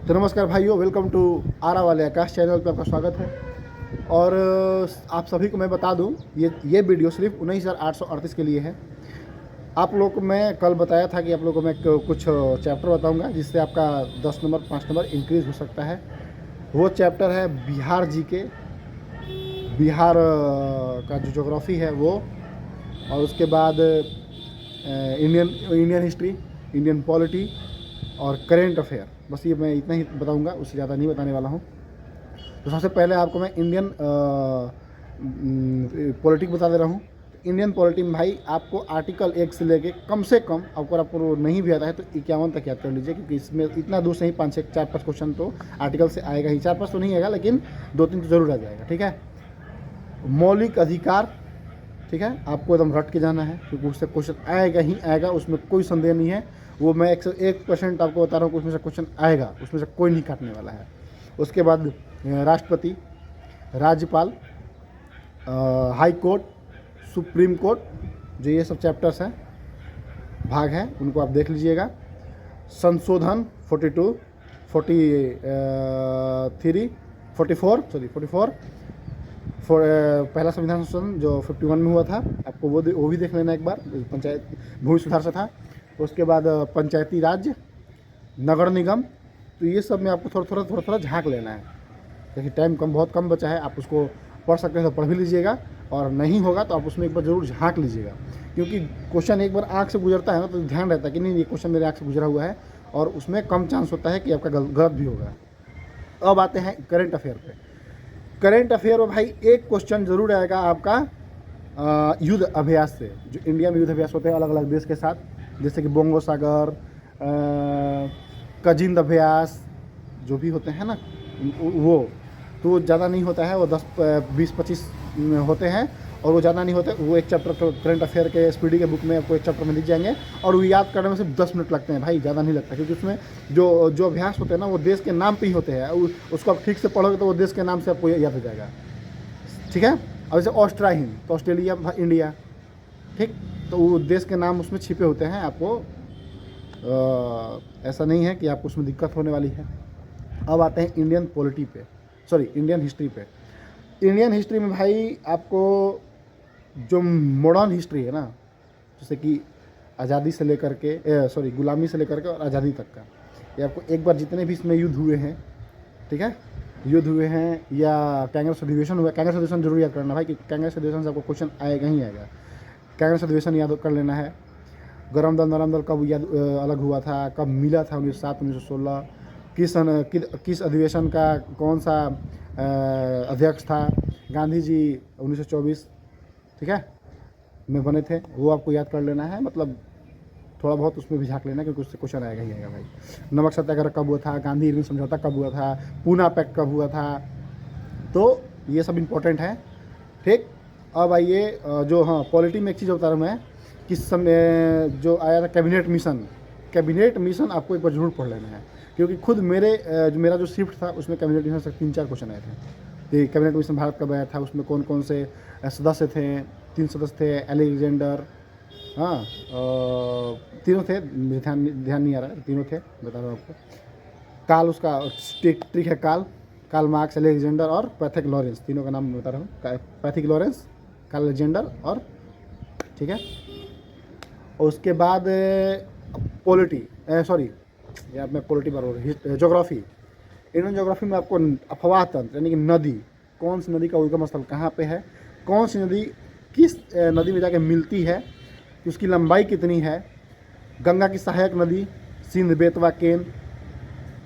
तो नमस्कार भाइयों, वेलकम टू आरा वाले आकाश चैनल पे आपका स्वागत है। और आप सभी को मैं बता दूं, ये वीडियो सिर्फ 19,838 के लिए है। आप लोग को मैं कल बताया था कि आप लोगों को मैं कुछ चैप्टर बताऊंगा जिससे आपका 10 नंबर 5 नंबर इंक्रीज़ हो सकता है। वो चैप्टर है बिहार जीके, बिहार का जो ज्योग्राफी है वो, और उसके बाद इंडियन हिस्ट्री, इंडियन पॉलिटी और करेंट अफेयर। बस ये मैं इतना ही बताऊंगा, उससे ज़्यादा नहीं बताने वाला हूँ। तो सबसे पहले आपको मैं इंडियन पॉलिटिक बता दे रहा हूँ। इंडियन पॉलिटी में भाई आपको आर्टिकल 1 से लेके कम से कम, अगर आपको नहीं भी आता है तो 51 तक याद कर लीजिए, क्योंकि इसमें इतना दूर से ही 4-5 क्वेश्चन तो आर्टिकल से आएगा ही। 4-5 तो नहीं आएगा, लेकिन 2-3 तो जरूर आ जाएगा। ठीक है, मौलिक अधिकार, ठीक है, आपको एकदम रट के जाना है क्योंकि उससे क्वेश्चन आएगा ही आएगा, उसमें कोई संदेह नहीं है। वो मैं 101% आपको बता रहा हूँ कि उसमें से क्वेश्चन आएगा, उसमें से कोई नहीं काटने वाला है। उसके बाद राष्ट्रपति, राज्यपाल, हाई कोर्ट, सुप्रीम कोर्ट, जो ये सब चैप्टर्स हैं, भाग हैं, उनको आप देख लीजिएगा। संशोधन 42, 43, 44 पहला संविधान संशोधन जो 51 में हुआ था, आपको वो भी देख लेना एक बार। पंचायत भूमि सुधार से था। उसके बाद पंचायती राज, नगर निगम, तो ये सब में आपको थोड़ा थोड़ा झांक लेना है, क्योंकि टाइम बहुत कम बचा है। आप उसको पढ़ सकते हैं तो पढ़ भी लीजिएगा, और नहीं होगा तो आप उसमें एक बार ज़रूर झांक लीजिएगा, क्योंकि क्वेश्चन एक बार आँख से गुजरता है ना तो ध्यान रहता है कि नहीं ये क्वेश्चन मेरे आँख से गुजरा हुआ है, और उसमें कम चांस होता है कि आपका गलत भी होगा। अब आते हैं करेंट अफेयर पे। करेंट अफेयर में भाई एक क्वेश्चन जरूर आएगा आपका युद्ध अभ्यास से। जो इंडिया में युद्ध अभ्यास होते हैं अलग अलग देश के साथ, जैसे कि बोंगो सागर, कजिंद अभ्यास, जो भी होते हैं ना, वो तो ज़्यादा नहीं होता है, वो 10-20-25 होते हैं, और वो ज़्यादा नहीं होते। वो एक चैप्टर करंट अफेयर के एसपीडी के बुक में आपको एक चैप्टर में दिख जाएंगे, और वो याद करने में सिर्फ 10 मिनट लगते हैं भाई, ज़्यादा नहीं लगता, क्योंकि उसमें जो अभ्यास होते हैं ना वो देश के नाम पे ही होते हैं। उसको आप ठीक से पढ़ोगे तो वो देश के नाम से आपको याद हो जाएगा। ठीक है, अब जैसे ऑस्ट्रा हिंद, तो ऑस्ट्रेलिया, इंडिया, ठीक, तो वो देश के नाम उसमें छिपे होते हैं। आपको ऐसा नहीं है कि आपको उसमें दिक्कत होने वाली है। अब आते हैं इंडियन पॉलिटी पे, सॉरी इंडियन हिस्ट्री पे। इंडियन हिस्ट्री में भाई आपको जो मॉडर्न हिस्ट्री है ना, जैसे कि आज़ादी से लेकर के गुलामी से लेकर के और आज़ादी तक का, ये आपको एक बार जितने भी इसमें युद्ध हुए हैं, ठीक है, युद्ध हुए हैं या कांग्रेस अधिवेशन हुआ, कांग्रेस अधिवेशन जरूर याद करना भाई, क्योंकि कांग्रेस अधिवेशन से आपको क्वेश्चन आएगा ही आएगा। कांग्रेस अधिवेशन याद कर लेना है। गरम दल नरम दल कब अलग हुआ था, कब मिला था, 1907 1916, किस अधिवेशन का कौन सा अध्यक्ष था, गांधी जी 1924, ठीक है, में बने थे, वो आपको याद कर लेना है। मतलब थोड़ा बहुत उसमें भी झाँक लेना, क्योंकि उससे क्वेश्चन आएगा ही आएगा भाई। नमक सत्याग्रह कब हुआ था, गांधी इरविन समझौता कब हुआ था, पूना पैक्ट कब हुआ था, तो ये सब इम्पोर्टेंट है। ठीक, अब आइए जो, हाँ, पॉलिटी में एक चीज़ बता रहा हूँ मैं, किस समय जो आया था कैबिनेट मिशन आपको एक बार जरूर पढ़ लेना है, क्योंकि खुद मेरा जो शिफ्ट था उसमें कैबिनेट मिशन से 3-4 क्वेश्चन आए थे कि कैबिनेट मिशन भारत कब आया था, उसमें कौन कौन से सदस्य थे। 3 सदस्य थे, अलेक्जेंडर, हाँ, तीनों थे, मुझे ध्यान नहीं आ रहा है, तीनों थे, बता रहा हूँ आपको। काल, उसका ट्रिक है, काल मार्क्स, अलेक्जेंडर और पैथिक लॉरेंस, तीनों का नाम बता रहा हूँ। पैथिक लॉरेंस, काल अलेक्जेंडर, और ठीक है। और उसके बाद पॉलिटी, सॉरी यार मैं पॉलिटी पर, ज्योग्राफी। इंडियन ज्योग्राफी में आपको अफवाह तंत्र, यानी कि नदी, कौन सी नदी का उद्गम स्थल कहाँ पे है, कौन सी नदी किस नदी में जाके मिलती है, उसकी लंबाई कितनी है, गंगा की सहायक नदी, सिंध, बेतवा, केन,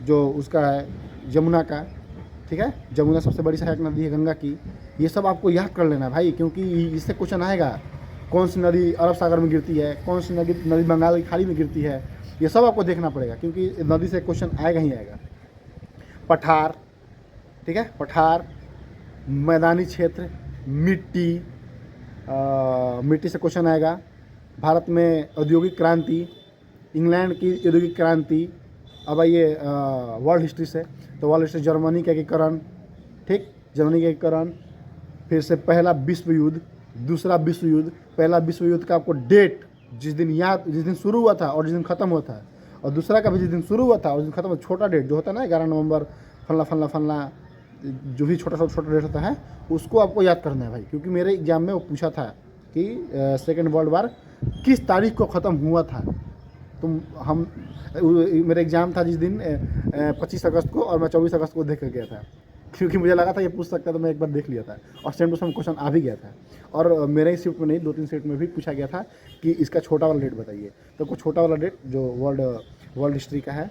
जो उसका है यमुना का, ठीक है, यमुना सबसे बड़ी सहायक नदी है गंगा की। ये सब आपको याद कर लेना है भाई, क्योंकि इससे क्वेश्चन आएगा। कौन सी नदी अरब सागर में गिरती है, कौन सी नदी बंगाल की खाड़ी में गिरती है, ये सब आपको देखना पड़ेगा, क्योंकि नदी से क्वेश्चन आएगा ही आएगा। पठार, ठीक है, पठार, मैदानी क्षेत्र, मिट्टी, मिट्टी से क्वेश्चन आएगा। भारत में औद्योगिक क्रांति, इंग्लैंड की औद्योगिक क्रांति। अब आइए वर्ल्ड हिस्ट्री से, तो वर्ल्ड हिस्ट्री जर्मनी का एकीकरण, ठीक, जर्मनी का एकीकरण, फिर से पहला विश्व युद्ध, दूसरा विश्व युद्ध। पहला विश्व युद्ध का आपको डेट, जिस दिन शुरू हुआ था और जिस दिन ख़त्म हुआ था, और दूसरा का भी जिस दिन शुरू हुआ था उस दिन खत्म, छोटा डेट जो होता है ना 11 नवंबर फलना फलना फलना, जो भी छोटा डेट होता है उसको आपको याद करना है भाई, क्योंकि मेरे एग्जाम में वो पूछा था कि सेकेंड वर्ल्ड वार किस तारीख को ख़त्म हुआ था। मेरा एग्ज़ाम था जिस दिन 25 अगस्त को, और मैं 24 अगस्त को देख कर गया था, क्योंकि मुझे लगा था ये पूछ सकता है, तो मैं एक बार देख लिया था और सेम टू सेम क्वेश्चन आ भी गया था। और मेरे ही शिफ्ट में नहीं, 2-3 शिफ्ट में भी पूछा गया था कि इसका छोटा वाला डेट बताइए। तो कोई छोटा वाला डेट जो वर्ल्ड हिस्ट्री का है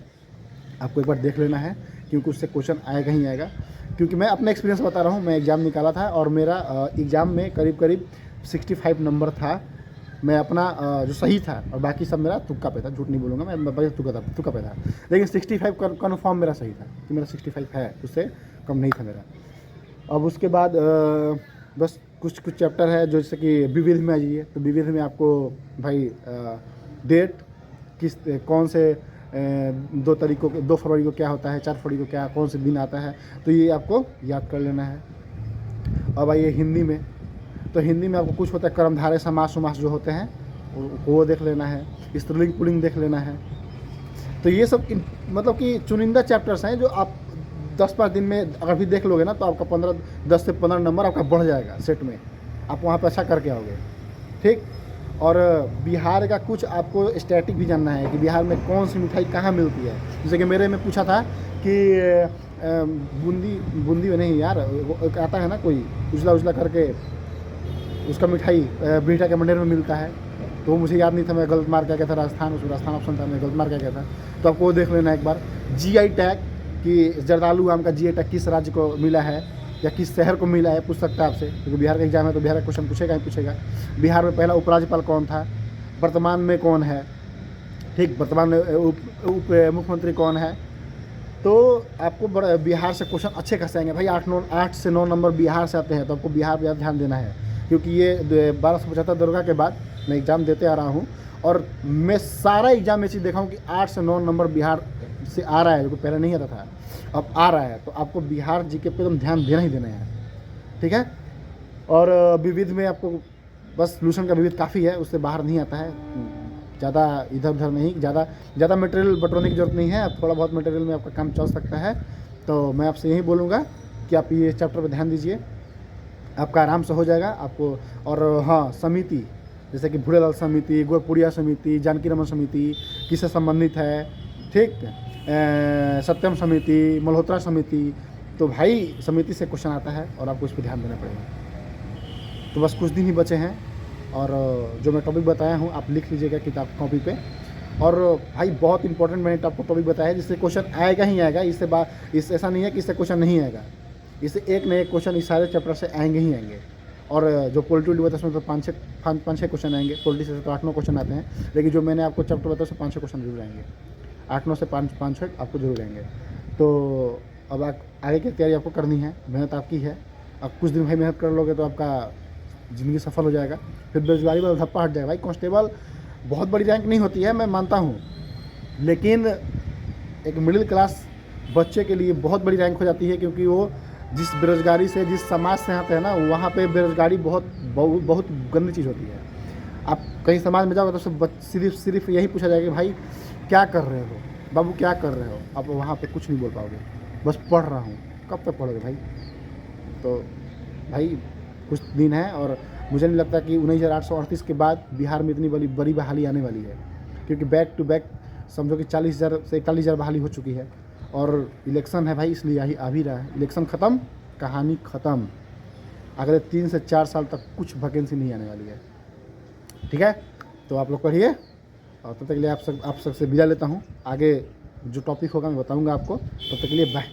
आपको एक बार देख लेना है, क्योंकि उससे क्वेश्चन आएगा ही आएगा। क्योंकि मैं अपना एक्सपीरियंस बता रहा हूँ, मैं एग्ज़ाम निकाला था और मेरा एग्ज़ाम में करीब 65 नंबर था। मैं अपना जो सही था, और बाकी सब मेरा तुक्का पे था, झूठ नहीं बोलूँगा मैं तुक्का पे था, लेकिन 65 कन्फर्म मेरा सही था कि मेरा 65 है, उससे कम नहीं था मेरा। अब उसके बाद बस कुछ चैप्टर है जो जैसे कि विविध में आ जाइए, तो विविध में आपको भाई डेट कौन से 2 फरवरी को क्या होता है, 4 फरवरी को क्या कौन से दिन आता है, तो ये आपको याद कर लेना है। अब आइए हिंदी में, तो हिंदी में आपको कुछ होता है कर्मधारय समास उमास जो होते हैं वो देख लेना है, स्त्रीलिंग पुल्लिंग देख लेना है। तो ये सब मतलब कि चुनिंदा चैप्टर्स हैं जो आप 10-5 दिन में अगर भी देख लोगे ना, तो आपका 10 से 15 नंबर आपका बढ़ जाएगा सेट में, आप वहाँ पे अच्छा करके आओगे, ठीक। और बिहार का कुछ आपको स्टैटिक भी जानना है कि बिहार में कौन सी मिठाई कहाँ मिलती है। जैसे कि मेरे में पूछा था कि बूंदी में नहीं यार, वो आता है ना कोई उजला करके, उसका मिठाई बिहटा के मंडेर में मिलता है, तो मुझे याद नहीं था, मैं गलत मार क्या था, राजस्थान ऑप्शन था, मैं गलत मार क्या था। तो आपको वो देख लेना एक बार। GI टैग कि जर्दालू आम का GI टैग किस राज्य को मिला है या किस शहर को मिला है, पूछ सकता है आपसे, क्योंकि बिहार का एग्जाम है तो बिहार का क्वेश्चन पूछेगा ही पूछेगा। बिहार में पहला उपराज्यपाल कौन था, वर्तमान में कौन है, ठीक, वर्तमान में उप मुख्यमंत्री कौन है। तो आपको बिहार से क्वेश्चन अच्छे खासे आएंगे भाई, 8 से 9 नंबर बिहार से आते हैं, तो आपको बिहार पर ध्यान देना है, क्योंकि ये 1275 दुर्गा के बाद मैं एग्ज़ाम देते आ रहा हूँ, और मैं सारा एग्ज़ाम में चीज़ देखा हूँ कि 8 से 9 नंबर बिहार से आ रहा है, जो पहले नहीं आता था, अब आ रहा है। तो आपको बिहार जीके पे एकदम ध्यान देना ही देना है, ठीक है। और विविध में आपको बस लूसन का विविध काफ़ी है, उससे बाहर नहीं आता है, ज़्यादा इधर उधर नहीं, ज़्यादा मटेरियल बटोरने की जरूरत नहीं है, अब थोड़ा बहुत मटेरियल में आपका काम चल सकता है। तो मैं आपसे यही बोलूँगा कि आप ये चैप्टर पर ध्यान दीजिए, आपका आराम से हो जाएगा आपको। और हाँ, समिति जैसे कि भूरेलाल समिति, गोरपुरिया समिति, जानकी रमन समिति किससे संबंधित है, ठीक, सत्यम समिति, मल्होत्रा समिति, तो भाई समिति से क्वेश्चन आता है और आपको इस पर ध्यान देना पड़ेगा। तो बस कुछ दिन ही बचे हैं, और जो मैं टॉपिक बताया हूँ आप लिख लीजिएगा किताब कॉपी पे। और भाई बहुत इंपॉर्टेंट मैंने आपको टॉपिक बताया है जिससे क्वेश्चन आएगा ही आएगा, इससे ऐसा नहीं है कि इससे क्वेश्चन नहीं आएगा, इससे एक न एक क्वेश्चन इस सारे चैप्टर से आएंगे ही आएंगे। और जो पॉलिटी बताया उसमें तो 5-6 क्वेश्चन आएंगे, पॉलिटी से तो 8-9 क्वेश्चन आते हैं, लेकिन जो मैंने आपको चैप्टर बताया उससे 5-6 क्वेश्चन जरूर आएंगे, 8-9 से 5-6 आपको जरूर आएंगे। तो अब आगे की तैयारी आपको करनी है, मेहनत आपकी है, अब कुछ दिन भाई मेहनत कर लोगे तो आपका ज़िंदगी सफल हो जाएगा, फिर बेरोजगारी वाला धप्पा हट जाएगा। भाई कांस्टेबल बहुत बड़ी रैंक नहीं होती है, मैं मानता हूँ, लेकिन एक मिडिल क्लास बच्चे के लिए बहुत बड़ी रैंक हो जाती है, क्योंकि वो जिस बेरोजगारी से, जिस समाज से आते हैं ना, वहाँ पे बेरोजगारी बहुत गंदी चीज़ होती है। आप कहीं समाज में जाओगे तो सिर्फ यही पूछा जाएगा कि भाई क्या कर रहे हो बाबू, क्या कर रहे हो, आप वहाँ पे कुछ नहीं बोल पाओगे, बस पढ़ रहा हूँ। कब तक पढ़ोगे भाई? तो भाई कुछ दिन है, और मुझे नहीं लगता कि 19,838 के बाद बिहार में इतनी बड़ी बहाली आने वाली है, क्योंकि बैक टू बैक समझो कि 40,000 से 41,000 बहाली हो चुकी है, और इलेक्शन है भाई, इसलिए आ भी रहा है। इलेक्शन ख़त्म, कहानी ख़त्म, अगले 3 से 4 साल तक कुछ वैकेंसी नहीं आने वाली है, ठीक है। तो आप लोग पढ़िए, और तब तक के लिए आप सबसे विदा लेता हूँ। आगे जो टॉपिक होगा मैं बताऊँगा आपको, तब तक के लिए बाय।